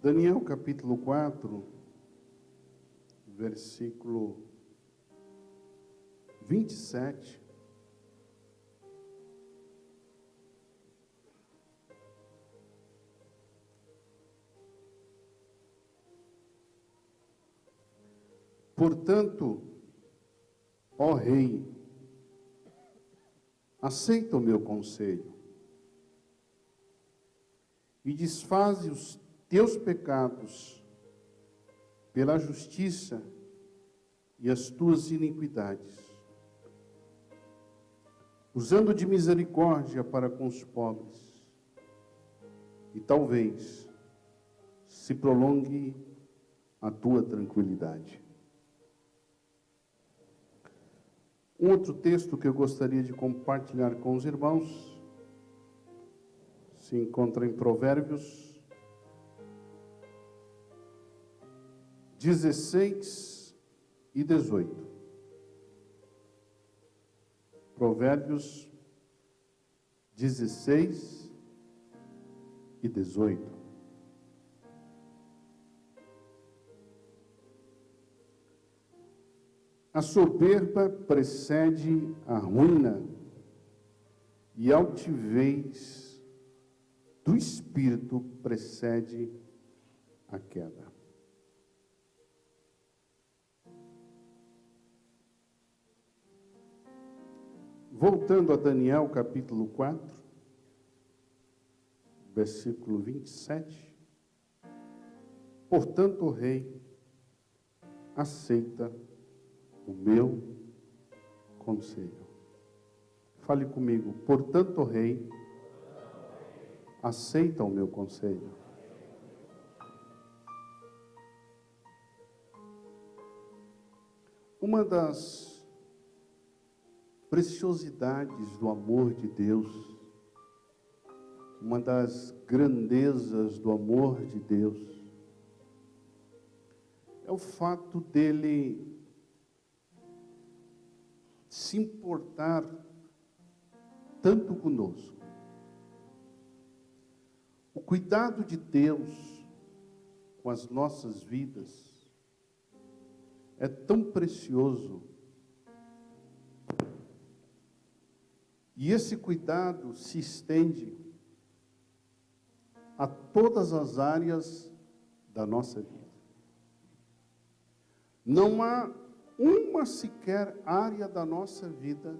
Daniel capítulo 4, versículo 27. Portanto, ó Rei, aceita o meu conselho e desfaze os teus pecados pela justiça e as tuas iniquidades, usando de misericórdia para com os pobres, e talvez se prolongue a tua tranquilidade. Um outro texto que eu gostaria de compartilhar com os irmãos se encontra em Provérbios 16 e 18. Provérbios 16 e 18. A soberba precede a ruína, e a altivez do espírito precede a queda. Voltando a Daniel capítulo 4, versículo 27. Portanto, o rei aceita o meu conselho. Fale comigo. Portanto, o rei aceita o meu conselho. Uma das preciosidades do amor de Deus, uma das grandezas do amor de Deus, é o fato dele se importar tanto conosco. O cuidado de Deus com as nossas vidas é tão precioso. E esse cuidado se estende a todas as áreas da nossa vida. Não há uma sequer área da nossa vida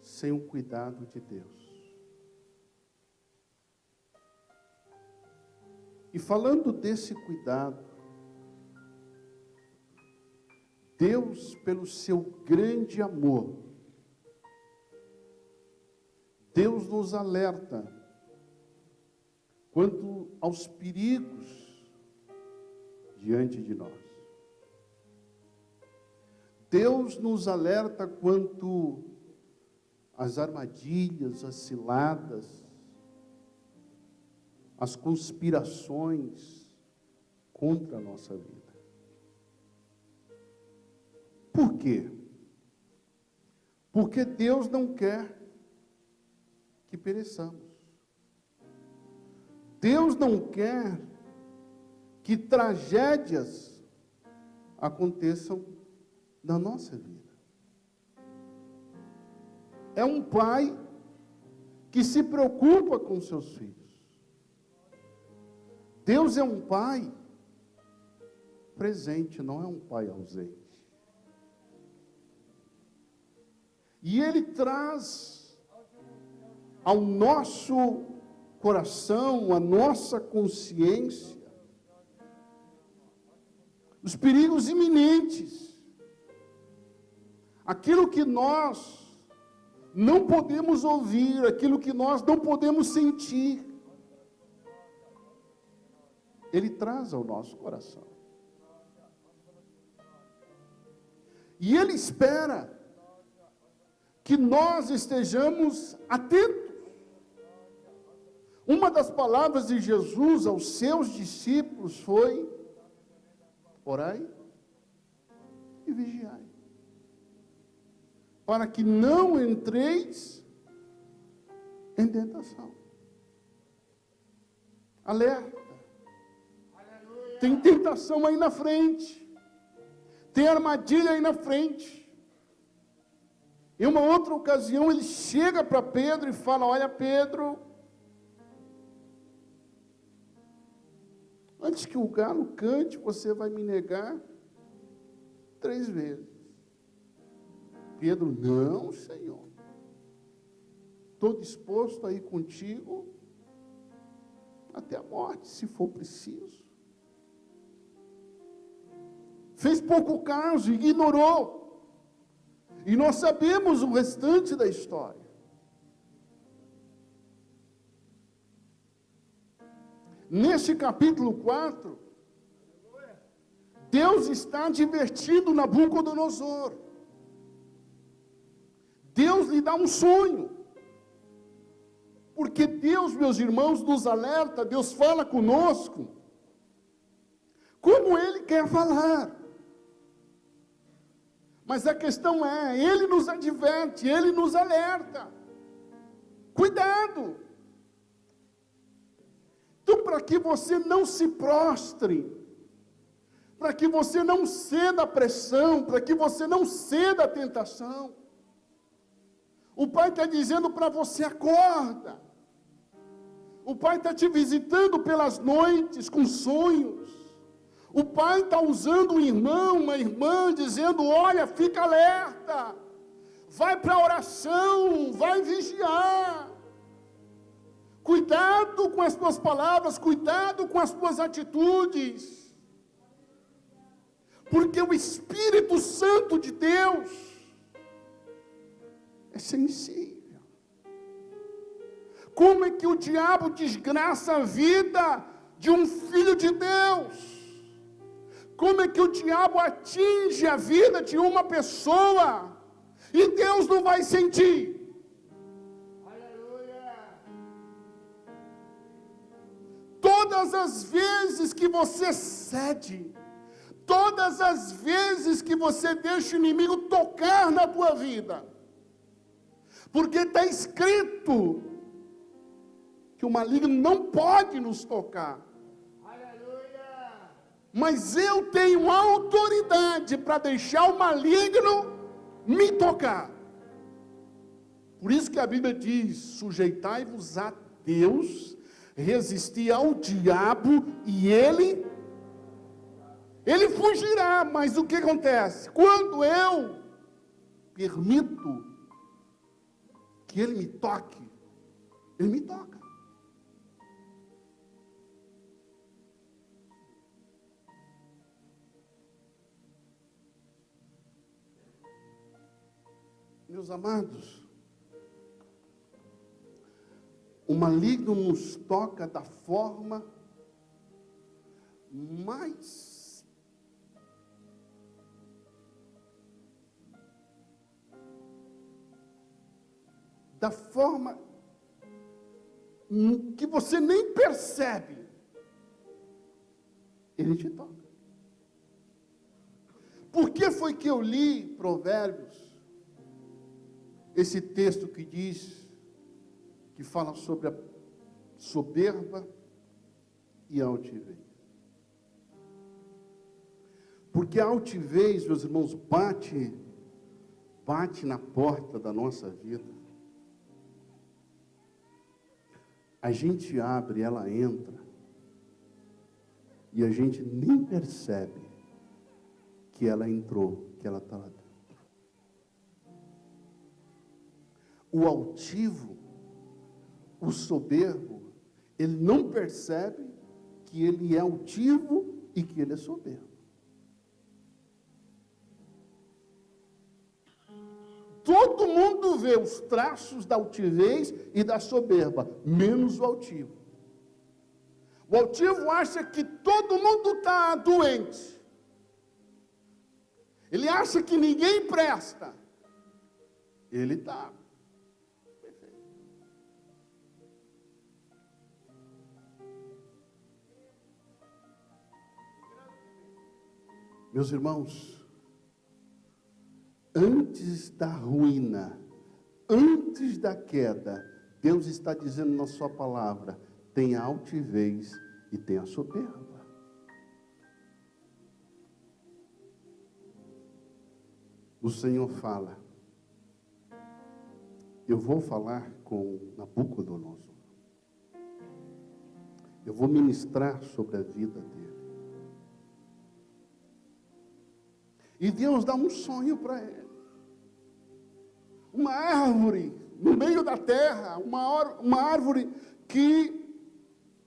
sem o cuidado de Deus. E falando desse cuidado, Deus, pelo seu grande amor, Deus nos alerta quanto aos perigos diante de nós. Deus nos alerta quanto às armadilhas, às ciladas, às conspirações contra a nossa vida. Por quê? Porque Deus não quer que pereçamos. Deus não quer que tragédias aconteçam na nossa vida. É um pai que se preocupa com seus filhos. Deus é um pai presente, não é um pai ausente. E Ele traz ao nosso coração, à nossa consciência, os perigos iminentes. Aquilo que nós não podemos ouvir, aquilo que nós não podemos sentir, Ele traz ao nosso coração. E Ele espera que nós estejamos atentos. Uma das palavras de Jesus aos seus discípulos foi: orai e vigiai, para que não entreis em tentação. Alerta. Tem tentação aí na frente. Tem armadilha aí na frente. Em uma outra ocasião, ele chega para Pedro e fala: olha, Pedro, antes que o galo cante, você vai me negar 3 vezes. Pedro: não, Senhor. Estou disposto a ir contigo até a morte, se for preciso. Fez pouco caso, ignorou. E nós sabemos o restante da história. Neste capítulo 4, Deus está advertindo Nabucodonosor. Deus lhe dá um sonho. Porque Deus, meus irmãos, nos alerta, Deus fala conosco, como Ele quer falar. Mas a questão é, Ele nos adverte, Ele nos alerta. Cuidado! Então, para que você não se prostre, para que você não ceda à pressão, para que você não ceda à tentação, o Pai está dizendo para você: acorda. O Pai está te visitando pelas noites com sonhos. O Pai está usando um irmão, uma irmã, dizendo: olha, fica alerta, vai para a oração, vai vigiar. Cuidado com as tuas palavras, cuidado com as tuas atitudes. Porque o Espírito Santo de Deus é sensível. Como é que o diabo desgraça a vida de um filho de Deus? Como é que o diabo atinge a vida de uma pessoa e Deus não vai sentir? Aleluia! Todas as vezes que você cede, todas as vezes que você deixa o inimigo tocar na tua vida, porque está escrito que o maligno não pode nos tocar. Mas eu tenho autoridade para deixar o maligno me tocar. Por isso que a Bíblia diz: sujeitai-vos a Deus, resisti ao diabo e ele fugirá. Mas o que acontece? Quando eu permito que ele me toque, ele me toca. Meus amados, o maligno nos toca da forma mais que você nem percebe. Ele te toca. Por que foi que eu li Provérbios? Esse texto que fala sobre a soberba e a altivez. Porque a altivez, meus irmãos, bate na porta da nossa vida. A gente abre, ela entra, e a gente nem percebe que ela entrou, que ela está lá dentro. O altivo, o soberbo, ele não percebe que ele é altivo e que ele é soberbo. Todo mundo vê os traços da altivez e da soberba, menos o altivo. O altivo acha que todo mundo está doente. Ele acha que ninguém presta. Ele está. Meus irmãos, antes da ruína, antes da queda, Deus está dizendo na sua palavra: tem a altivez e tem a soberba. o Senhor fala: eu vou falar com Nabucodonosor. Eu vou ministrar sobre a vida dele. E Deus dá um sonho para ele. Uma árvore no meio da terra, uma árvore que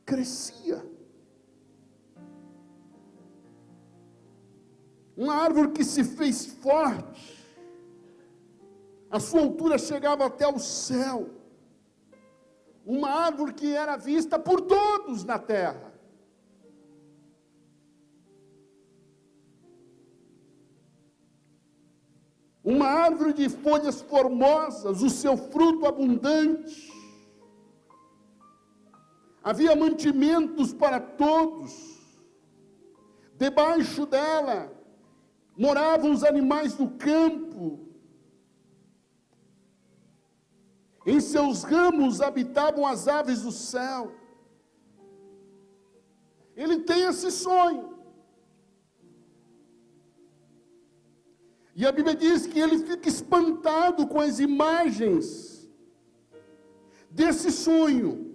crescia. Uma árvore que se fez forte. A sua altura chegava até o céu. Uma árvore que era vista por todos na terra. Uma árvore de folhas formosas, o seu fruto abundante. Havia mantimentos para todos. Debaixo dela moravam os animais do campo. Em seus ramos habitavam as aves do céu. Ele tem esse sonho. E a Bíblia diz que ele fica espantado com as imagens desse sonho.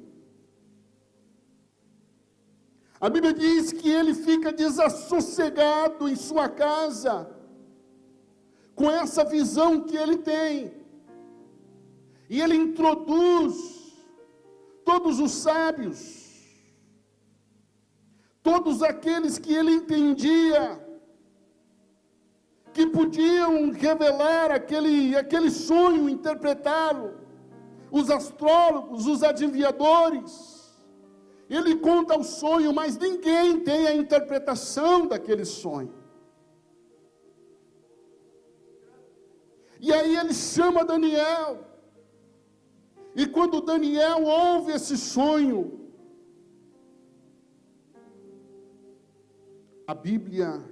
A Bíblia diz que ele fica desassossegado em sua casa com essa visão que ele tem. E ele introduz todos os sábios, todos aqueles que ele entendia, que podiam revelar aquele sonho, interpretá-lo, os astrólogos, os adivinhadores. Ele conta o sonho, mas ninguém tem a interpretação daquele sonho. E aí ele chama Daniel. E quando Daniel ouve esse sonho, a Bíblia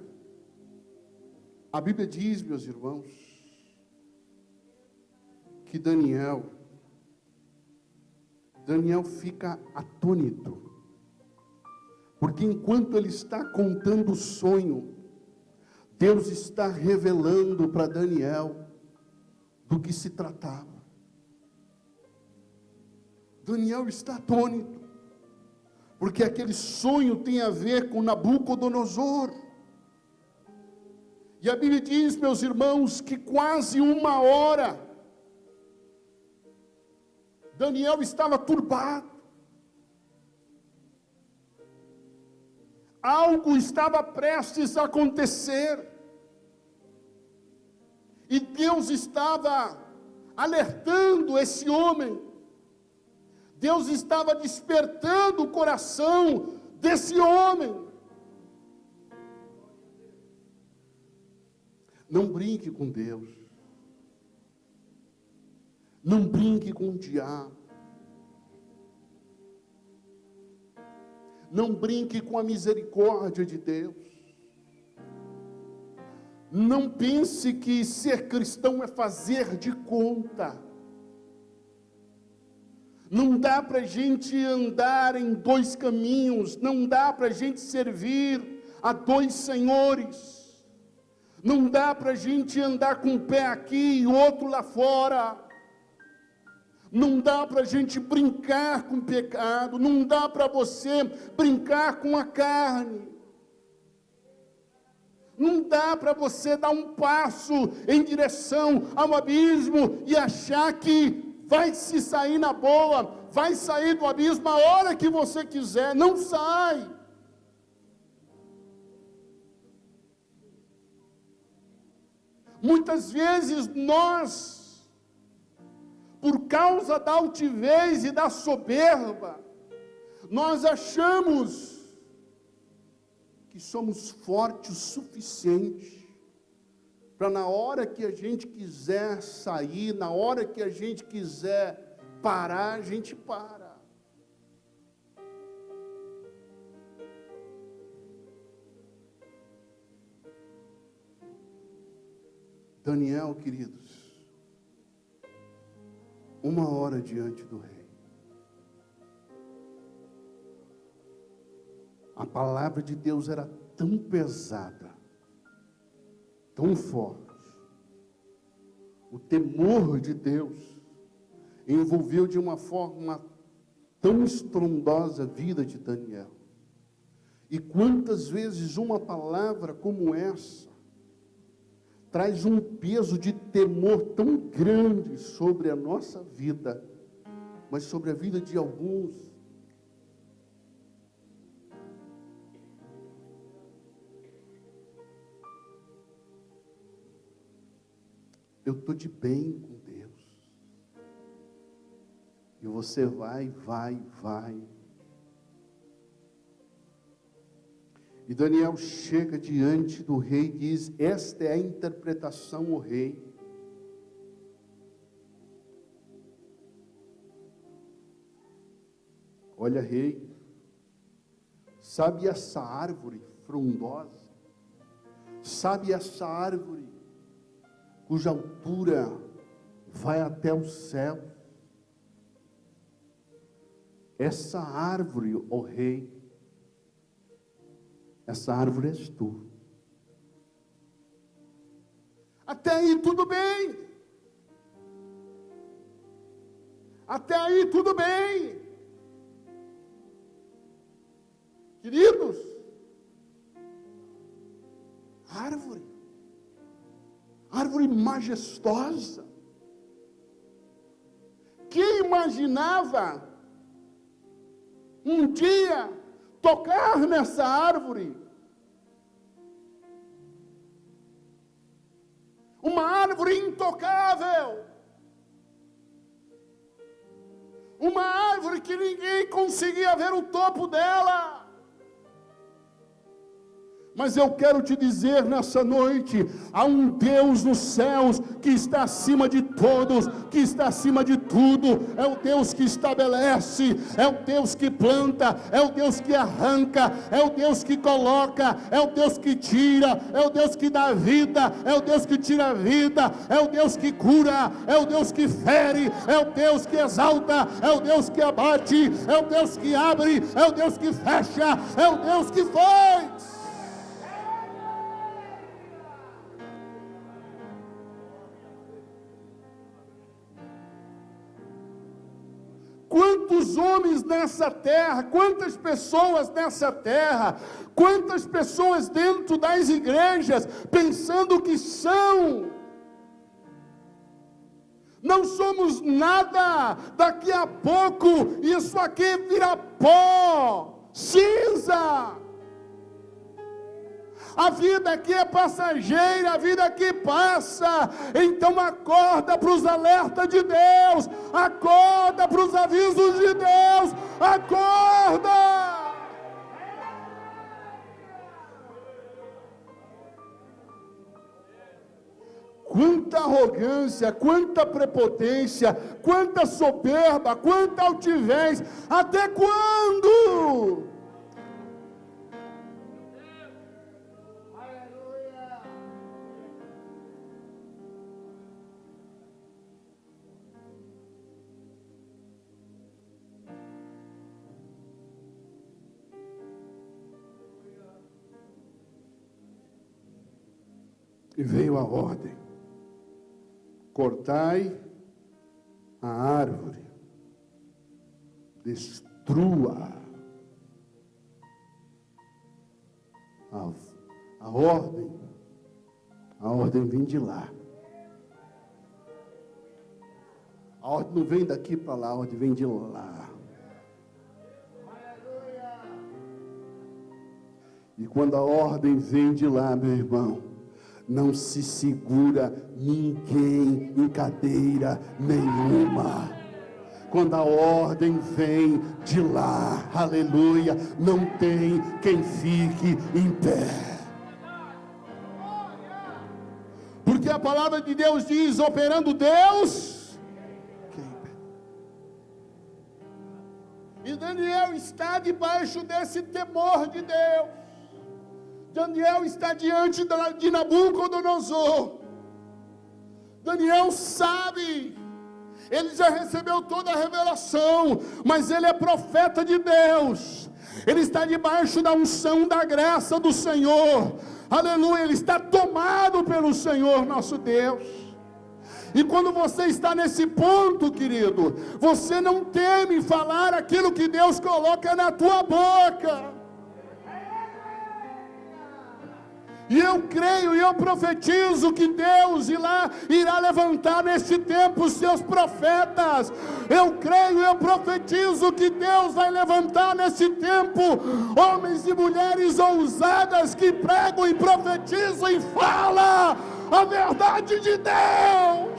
diz, meus irmãos, que Daniel fica atônito, porque enquanto ele está contando o sonho, Deus está revelando para Daniel do que se tratava. Daniel está atônito, porque aquele sonho tem a ver com Nabucodonosor. E a Bíblia diz, meus irmãos, que quase 1 hora, Daniel estava turbado. Algo estava prestes a acontecer. E Deus estava alertando esse homem. Deus estava despertando o coração desse homem. Não brinque com Deus. Não brinque com o diabo. Não brinque com a misericórdia de Deus. Não pense que ser cristão é fazer de conta. Não dá para a gente andar em 2 caminhos. Não dá para a gente servir a 2 senhores. Não dá para a gente andar com um pé aqui e outro lá fora. Não dá para a gente brincar com o pecado. Não dá para você brincar com a carne. Não dá para você dar um passo em direção ao abismo e achar que vai se sair na boa, vai sair do abismo a hora que você quiser. Não sai. Muitas vezes nós, por causa da altivez e da soberba, nós achamos que somos fortes o suficiente para na hora que a gente quiser sair, na hora que a gente quiser parar, a gente para. Daniel, queridos, 1 hora diante do rei. A palavra de Deus era tão pesada, tão forte, O temor de Deus envolveu de uma forma tão estrondosa a vida de Daniel. E quantas vezes uma palavra como essa traz um peso de temor tão grande sobre a nossa vida, mas sobre a vida de alguns. Eu estou de bem com Deus. E você vai. E Daniel chega diante do rei e diz: esta é a interpretação, ó rei. Olha, rei, sabe essa árvore frondosa? Sabe essa árvore cuja altura vai até o céu? Essa árvore, ó rei, essa árvore és tu. Até aí tudo bem. Até aí tudo bem. Queridos, árvore majestosa. Quem imaginava um dia tocar nessa árvore? Uma árvore intocável. Uma árvore que ninguém conseguia ver o topo dela. Mas eu quero te dizer nessa noite, há um Deus nos céus que está acima de todos, que está acima de tudo. É o Deus que estabelece, é o Deus que planta, é o Deus que arranca, é o Deus que coloca, é o Deus que tira, é o Deus que dá vida, é o Deus que tira a vida, é o Deus que cura, é o Deus que fere, é o Deus que exalta, é o Deus que abate, é o Deus que abre, é o Deus que fecha, é o Deus que faz. Quantos homens nessa terra, quantas pessoas nessa terra, quantas pessoas dentro das igrejas, pensando que são, não somos nada, daqui a pouco isso aqui vira pó, cinza. A vida aqui é passageira, a vida aqui passa. Então acorda para os alertas de Deus, acorda para os avisos de Deus, acorda! Quanta arrogância, quanta prepotência, quanta soberba, quanta altivez, até quando? E veio a ordem: cortai a árvore, destrua. A ordem vem de lá. A ordem não vem daqui para lá, a ordem vem de lá. E quando a ordem vem de lá, meu irmão, não se segura ninguém em cadeira nenhuma. Quando a ordem vem de lá, aleluia, não tem quem fique em pé. Porque a palavra de Deus diz: operando Deus. E Daniel está debaixo desse temor de Deus. Daniel está diante de Nabucodonosor. Daniel sabe, ele já recebeu toda a revelação, mas ele é profeta de Deus. Ele está debaixo da unção da graça do Senhor. Aleluia, ele está tomado pelo Senhor nosso Deus. E quando você está nesse ponto, querido, você não teme falar aquilo que Deus coloca na tua boca. E eu creio e eu profetizo que Deus irá levantar neste tempo os seus profetas. Eu creio e eu profetizo que Deus vai levantar neste tempo homens e mulheres ousadas que pregam e profetizam e falam a verdade de Deus.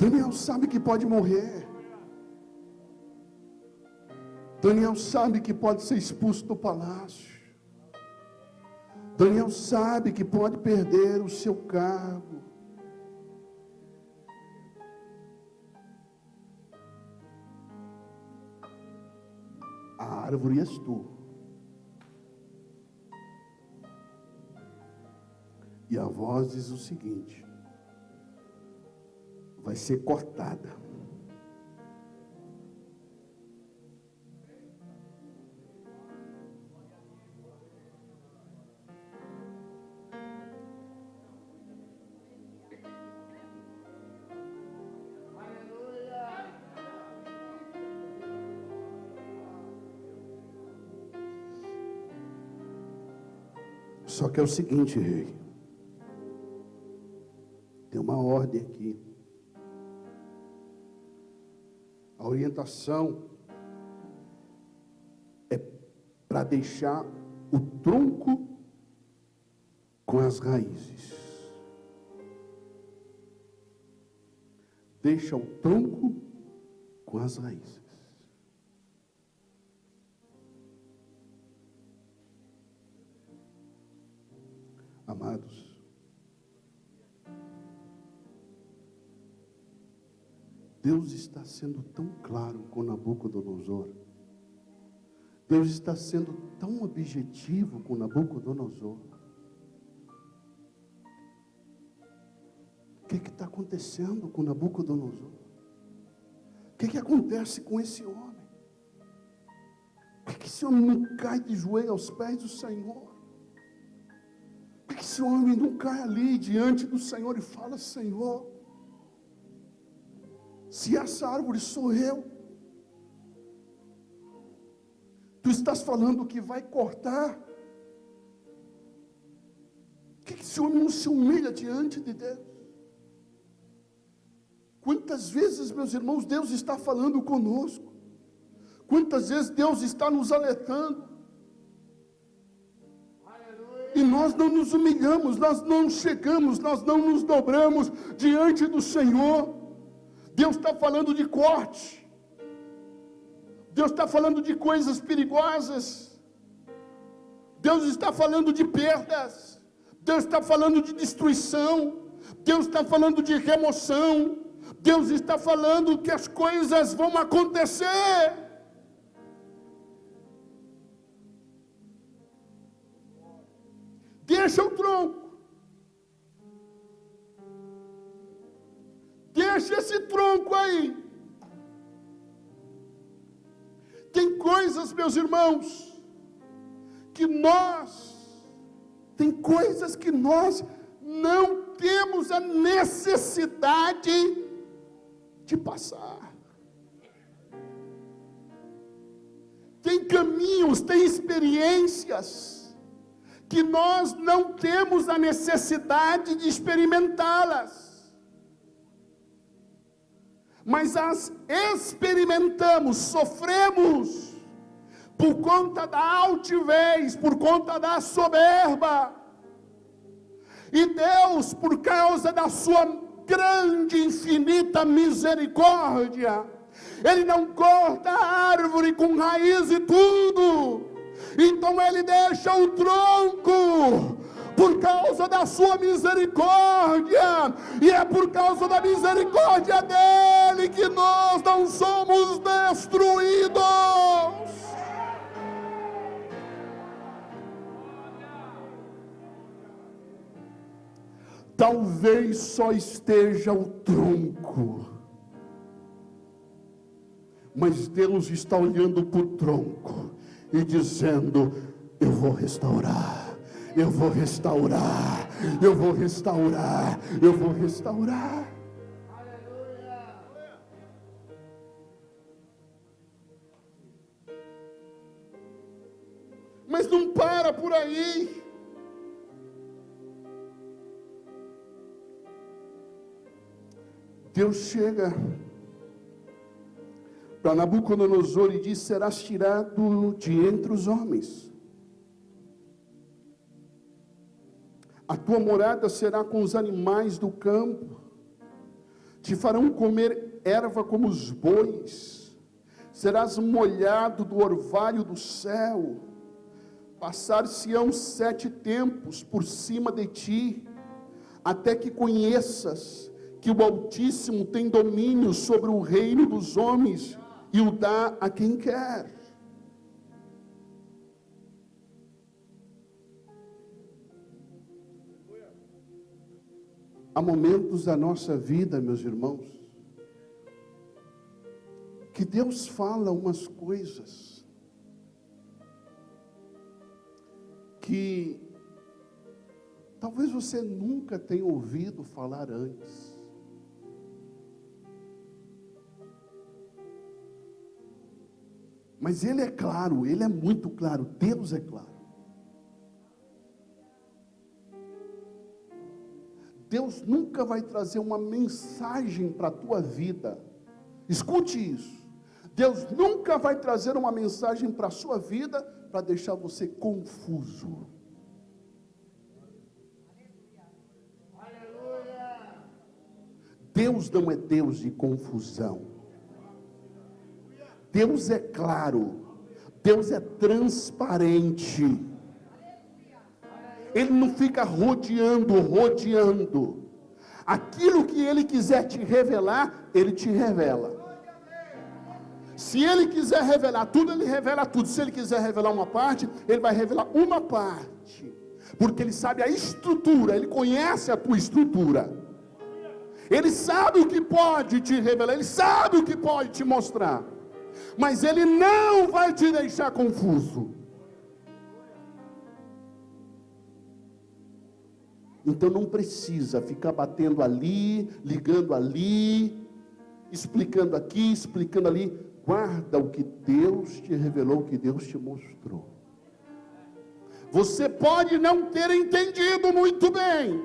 Daniel sabe que pode morrer. Daniel sabe que pode ser expulso do palácio. Daniel sabe que pode perder o seu cargo. A árvore és tu. E a voz diz o seguinte: vai ser cortada. Só que é o seguinte, rei, tem uma ordem aqui. A orientação é para deixar o tronco com as raízes. Deixa o tronco com as raízes. Amados, Deus está sendo tão claro com Nabucodonosor. Deus está sendo tão objetivo com Nabucodonosor. O que está acontecendo com Nabucodonosor? O que acontece com esse homem? Por que esse homem não cai de joelho aos pés do Senhor? Por que esse homem não cai ali diante do Senhor e fala: Senhor, se essa árvore sou eu, tu estás falando que vai cortar. Por que esse homem não se humilha diante de Deus? Quantas vezes, meus irmãos, Deus está falando conosco? Quantas vezes Deus está nos alertando? E nós não nos humilhamos, nós não chegamos, nós não nos dobramos diante do Senhor. Deus está falando de corte. Deus está falando de coisas perigosas. Deus está falando de perdas. Deus está falando de destruição. Deus está falando de remoção. Deus está falando que as coisas vão acontecer. Deixa o tronco. Deixa esse tronco aí. Tem coisas, meus irmãos, tem coisas que nós não temos a necessidade de passar. Tem caminhos, tem experiências que nós não temos a necessidade de experimentá-las, mas as experimentamos, sofremos, por conta da altivez, por conta da soberba. E Deus, por causa da sua grande, infinita misericórdia, Ele não corta a árvore com raiz e tudo. Então Ele deixa o tronco, por causa da sua misericórdia, e é por causa da misericórdia dEle que nós não somos destruídos. talvez só esteja o tronco, mas Deus está olhando para o tronco e dizendo: eu vou restaurar, eu vou restaurar, eu vou restaurar, eu vou restaurar. Mas não para por aí. Deus chega para Nabucodonosor e diz: serás tirado de entre os homens. A tua morada será com os animais do campo. Te farão comer erva como os bois. Serás molhado do orvalho do céu. Passar-se-ão 7 tempos por cima de ti, até que conheças que o Altíssimo tem domínio sobre o reino dos homens e o dá a quem quer. Há momentos da nossa vida, meus irmãos, que Deus fala umas coisas que talvez você nunca tenha ouvido falar antes. Mas Ele é claro, Ele é muito claro, Deus é claro. Deus nunca vai trazer uma mensagem para a tua vida. Escute isso. Deus nunca vai trazer uma mensagem para a sua vida para deixar você confuso. Deus não é Deus de confusão. Deus é claro. Deus é transparente. Ele não fica rodeando. Aquilo que Ele quiser te revelar, Ele te revela. Se Ele quiser revelar tudo, Ele revela tudo. Se Ele quiser revelar uma parte, Ele vai revelar uma parte. Porque Ele sabe a estrutura, Ele conhece a tua estrutura. Ele sabe o que pode te revelar, Ele sabe o que pode te mostrar. Mas Ele não vai te deixar confuso. Então não precisa ficar batendo ali, ligando ali, explicando aqui, explicando ali. Guarda o que Deus te revelou, o que Deus te mostrou. Você pode não ter entendido muito bem,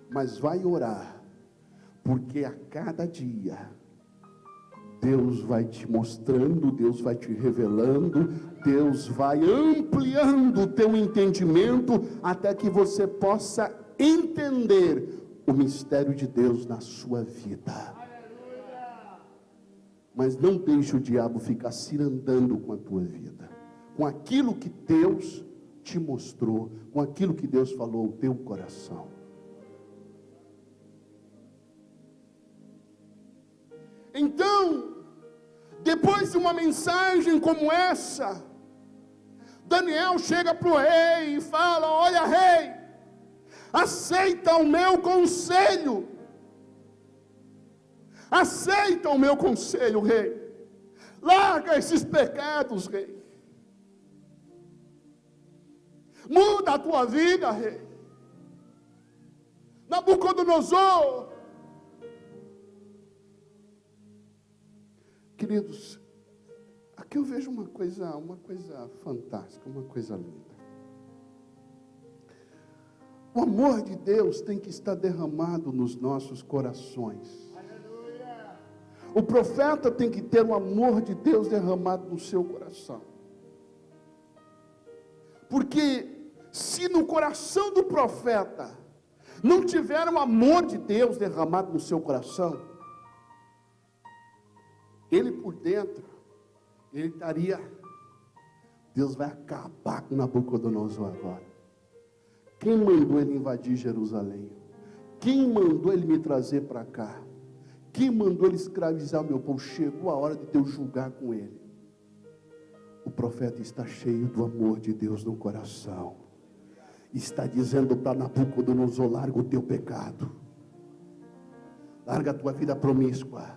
mas vai orar, porque a cada dia Deus vai te mostrando, Deus vai te revelando, Deus vai ampliando o teu entendimento, até que você possa entender o mistério de Deus na sua vida. Mas não deixe o diabo ficar cirandando com a tua vida, com aquilo que Deus te mostrou, com aquilo que Deus falou ao teu coração. Então, depois de uma mensagem como essa, Daniel chega para o rei e fala: olha, rei, aceita o meu conselho. Aceita o meu conselho, rei. Larga esses pecados, rei. Muda a tua vida, rei. Nabucodonosor. Queridos, aqui eu vejo uma coisa fantástica, uma coisa linda. O amor de Deus tem que estar derramado nos nossos corações. O profeta tem que ter o amor de Deus derramado no seu coração. Porque se no coração do profeta não tiver o amor de Deus derramado no seu coração, ele por dentro, ele estaria, Deus vai acabar com Nabucodonosor agora. Quem mandou ele invadir Jerusalém? Quem mandou ele me trazer para cá? Quem mandou ele escravizar o meu povo? Chegou a hora de Deus julgar com ele. O profeta está cheio do amor de Deus no coração. está dizendo para Nabucodonosor: larga o teu pecado, larga a tua vida promíscua,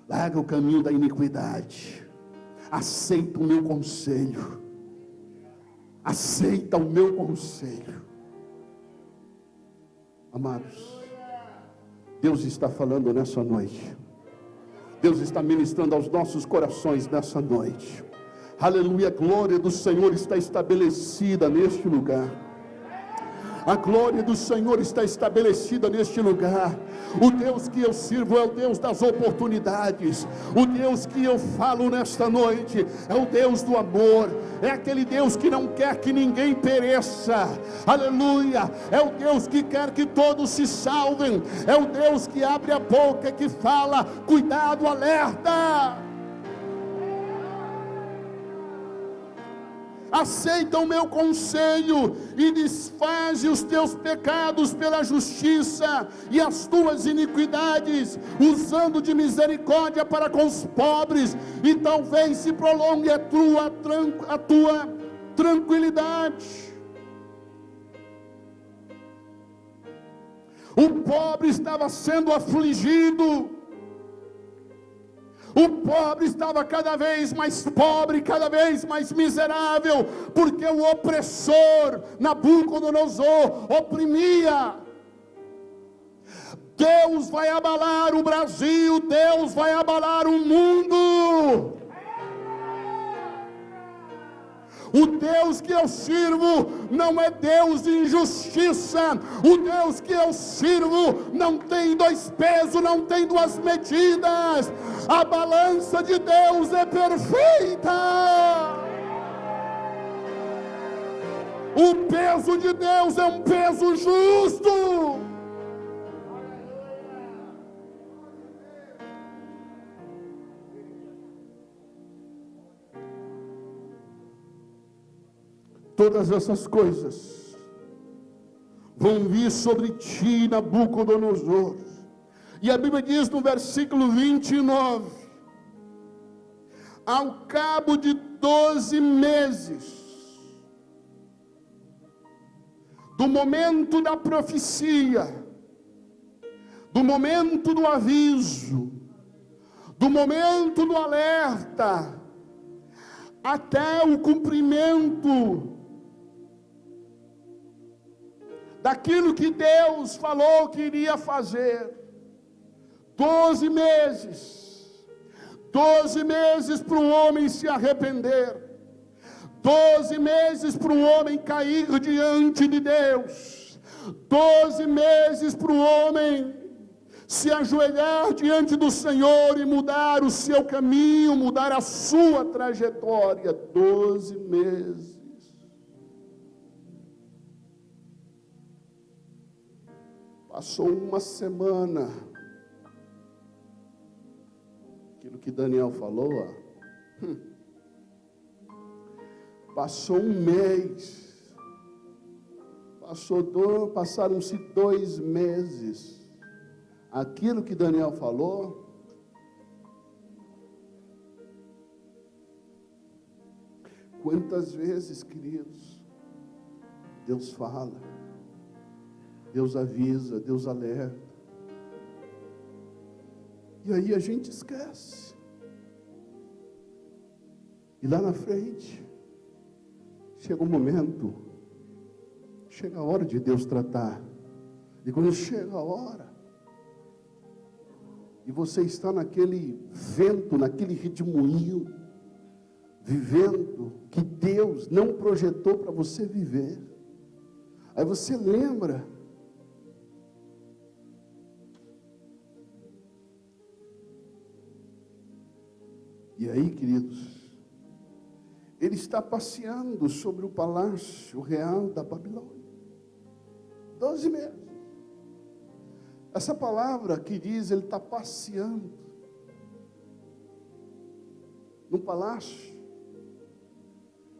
larga o caminho da iniquidade, aceita o meu conselho, aceita o meu conselho. Amados, Deus está falando nessa noite, Deus está ministrando aos nossos corações nessa noite. Aleluia, a glória do Senhor está estabelecida neste lugar. A glória do Senhor está estabelecida neste lugar. O Deus que eu sirvo é o Deus das oportunidades. O Deus que eu falo nesta noite é o Deus do amor. É aquele Deus que não quer que ninguém pereça. Aleluia. É o Deus que quer que todos se salvem. É o Deus que abre a boca, que fala: cuidado, alerta. Aceita o meu conselho e desfaze os teus pecados pela justiça e as tuas iniquidades, usando de misericórdia para com os pobres, e talvez se prolongue a tua tranquilidade. O pobre estava sendo afligido. O pobre estava cada vez mais pobre, cada vez mais miserável, porque o opressor Nabucodonosor oprimia. Deus vai abalar o Brasil, Deus vai abalar o mundo. O Deus que eu sirvo não é Deus de injustiça. O Deus que eu sirvo não tem dois pesos, não tem duas medidas. A balança de Deus é perfeita. O peso de Deus é um peso justo. Todas essas coisas vão vir sobre ti, Nabucodonosor. E a Bíblia diz no versículo 29, ao cabo de 12 meses, do momento da profecia, do momento do aviso, do momento do alerta, até o cumprimento daquilo que Deus falou que iria fazer. 12 meses. 12 meses para o homem se arrepender. 12 meses para o homem cair diante de Deus. 12 meses para o homem se ajoelhar diante do Senhor e mudar o seu caminho, mudar a sua trajetória. 12 meses. Passou uma semana. Aquilo que Daniel falou, passou um mês. Passaram-se 2 meses. Aquilo que Daniel falou, quantas vezes, queridos, Deus fala, Deus avisa, Deus alerta, e aí a gente esquece, e lá na frente, chega um momento, chega a hora de Deus tratar, e quando chega a hora, e você está naquele vento, naquele redemoinho, vivendo que Deus não projetou para você viver, aí você lembra, e aí, queridos, ele está passeando sobre o palácio real da Babilônia, 12 meses, essa palavra que diz, ele está passeando no palácio,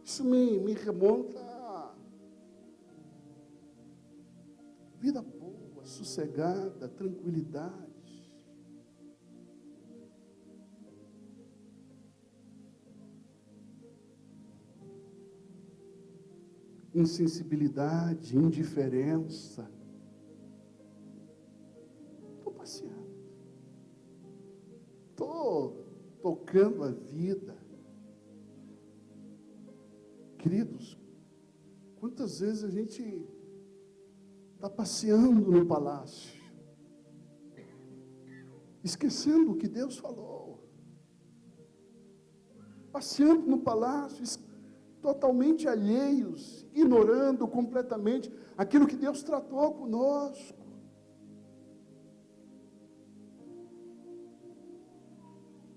isso me remonta a vida boa, sossegada, tranquilidade. insensibilidade, indiferença. Estou passeando. Estou tocando a vida. Queridos, quantas vezes a gente está passeando no palácio, esquecendo o que Deus falou, passeando no palácio, totalmente alheios, ignorando completamente aquilo que Deus tratou conosco.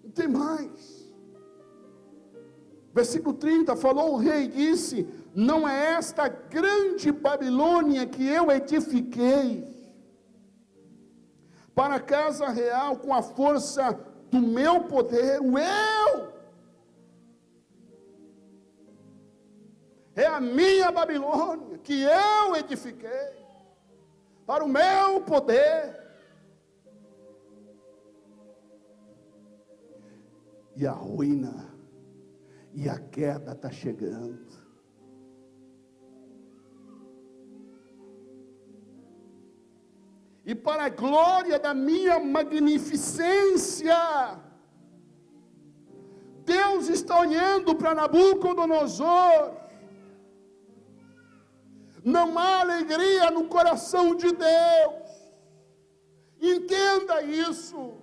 Não tem mais. Versículo 30, falou o rei, disse: não é esta grande Babilônia que eu edifiquei para a casa real com a força do meu poder, é a minha Babilônia que eu edifiquei para o meu poder. E a ruína e a queda está chegando. E para a glória da minha magnificência, Deus está olhando para Nabucodonosor. Não há alegria no coração de Deus. Entenda isso.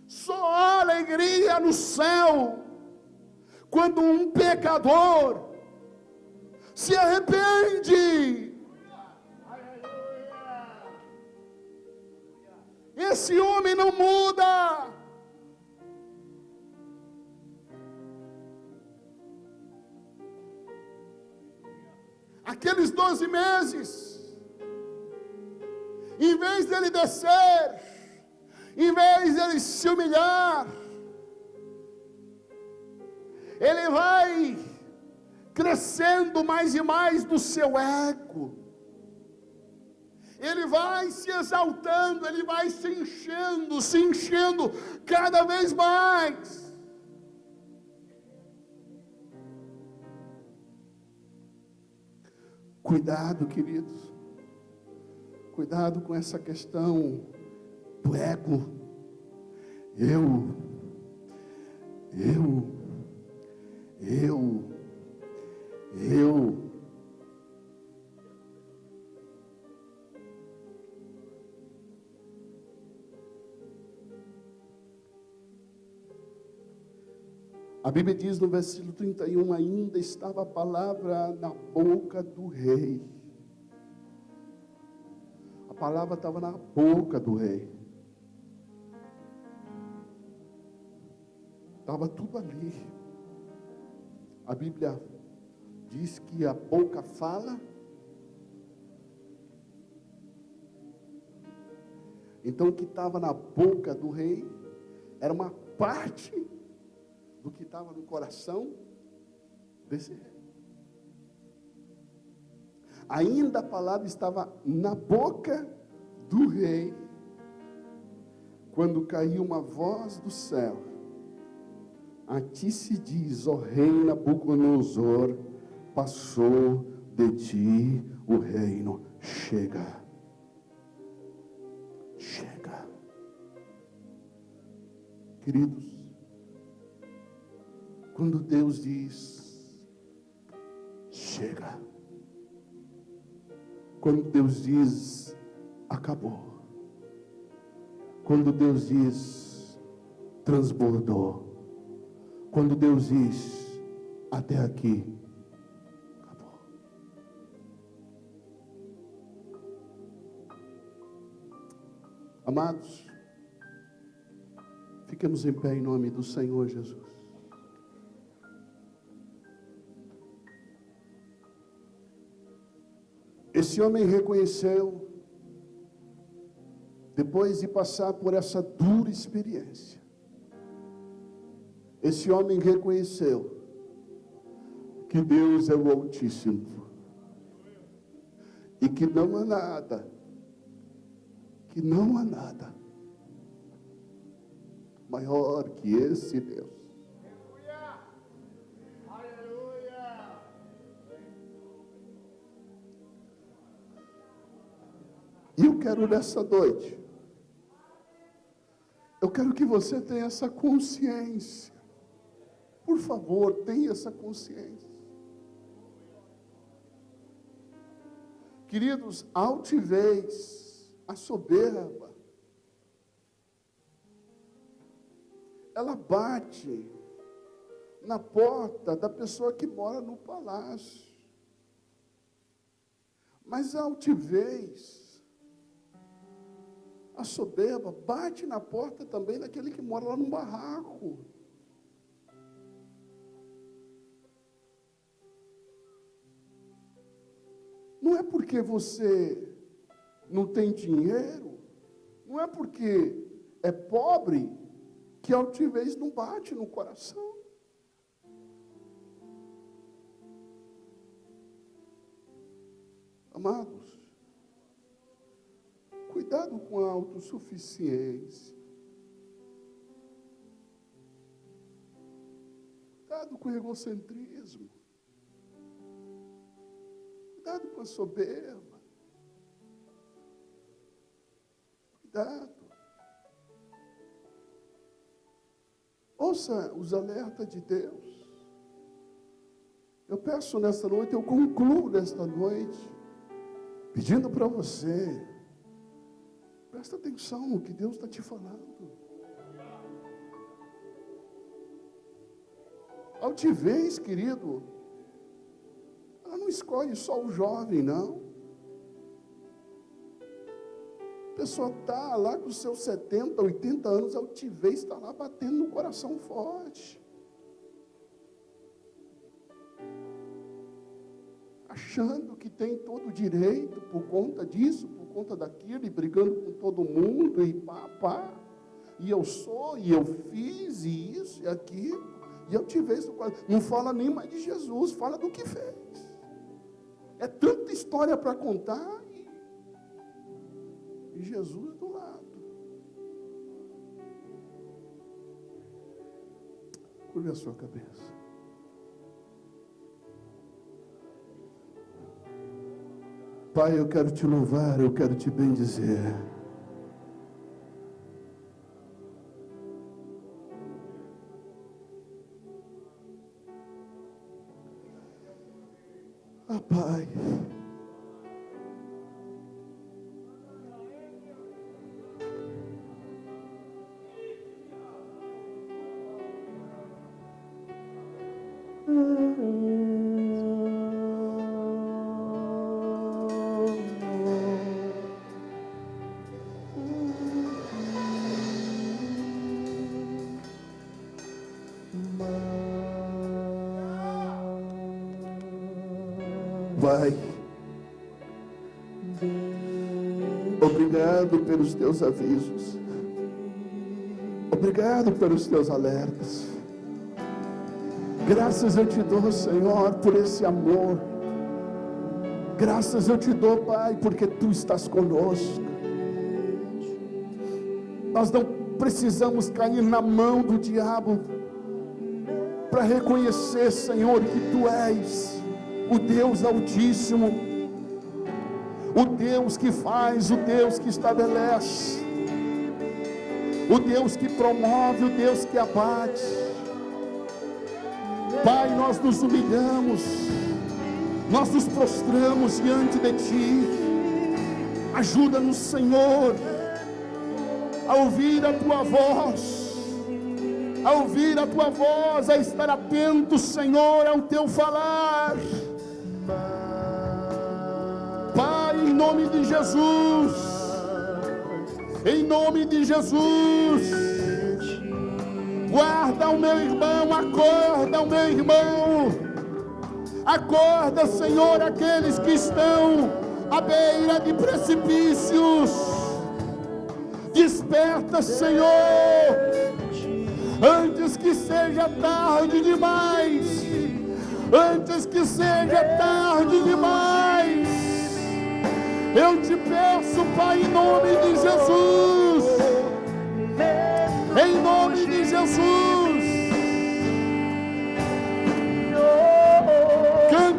Só há alegria no céu quando um pecador se arrepende. Esse homem não muda. Aqueles 12 meses, em vez dele descer, em vez dele se humilhar, ele vai crescendo mais e mais do seu ego. Ele vai se exaltando, ele vai se enchendo cada vez mais. Cuidado, queridos. Cuidado com essa questão do ego. Eu. A Bíblia diz no versículo 31, ainda estava a palavra na boca do rei. A palavra estava na boca do rei. Estava tudo ali. A Bíblia diz que a boca fala. Então o que estava na boca do rei era uma parte do que estava no coração desse rei. Ainda a palavra estava na boca do rei, quando caiu uma voz do céu: a ti se diz, ó rei Nabucodonosor, passou de ti o reino. Chega. Queridos, quando Deus diz, chega. Quando Deus diz, acabou. Quando Deus diz, transbordou. Quando Deus diz, até aqui, acabou. Amados, fiquemos em pé em nome do Senhor Jesus. Esse homem reconheceu, depois de passar por essa dura experiência, esse homem reconheceu que Deus é o Altíssimo e que não há nada maior que esse Deus. quero nessa noite, eu quero que você tenha essa consciência. Por favor, tenha essa consciência. Queridos, a altivez, a soberba, ela bate na porta da pessoa que mora no palácio. Mas a altivez, a soberba, bate na porta também daquele que mora lá no barraco. Não é porque você não tem dinheiro, não é porque é pobre, que a altivez não bate no coração. Amados, cuidado com a autossuficiência. Cuidado com o egocentrismo. Cuidado com a soberba. Cuidado. Ouça os alertas de Deus. Eu peço nesta noite, eu concluo nesta noite, pedindo para você, presta atenção no que Deus está te falando. Altivez, querido, ela não escolhe só o jovem, não. A pessoa está lá com os seus 70, 80 anos, a altivez está lá batendo no coração forte. Achando que tem todo o direito por conta disso, por conta daquilo, e brigando com todo mundo, e pá, e eu sou, e eu fiz, e isso, e aquilo, e altivez no coração. Não fala nem mais de Jesus, fala do que fez. É tanta história para contar, e Jesus do lado. Curve a sua cabeça. Pai, eu quero te louvar, eu quero te bendizer. Ah, Pai. Pai, obrigado pelos teus avisos, obrigado pelos teus alertas. Graças eu te dou, Senhor, por esse amor. Graças eu te dou, Pai, porque tu estás conosco. Nós não precisamos cair na mão do diabo para reconhecer, Senhor, que tu és o Deus Altíssimo, o Deus que faz, o Deus que estabelece, o Deus que promove, o Deus que abate. Pai, nós nos humilhamos, nós nos prostramos diante de Ti. Ajuda-nos, Senhor, a ouvir a Tua voz, a ouvir a Tua voz, a estar atento, Senhor, ao Teu falar. Pai, em nome de Jesus, em nome de Jesus, guarda o meu irmão, acorda o meu irmão, acorda, Senhor, aqueles que estão à beira de precipícios, desperta, Senhor, antes que seja tarde demais, antes que seja tarde demais. Eu te peço, Pai, em nome de Jesus, em nome de Jesus,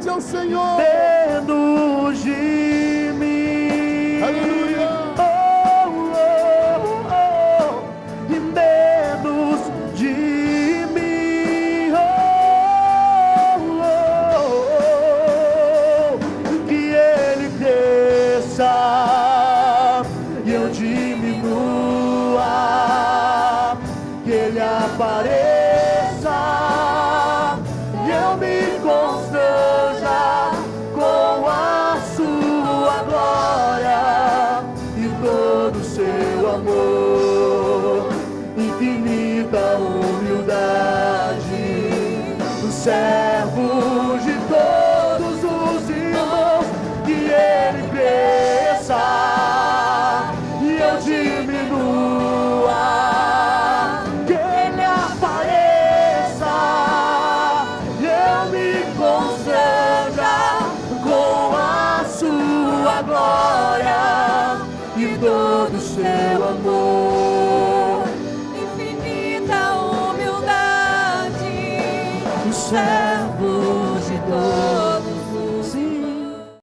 ao Senhor. Dentro de mim, Aleluia. seu amor, infinita humildade, o servo de dor.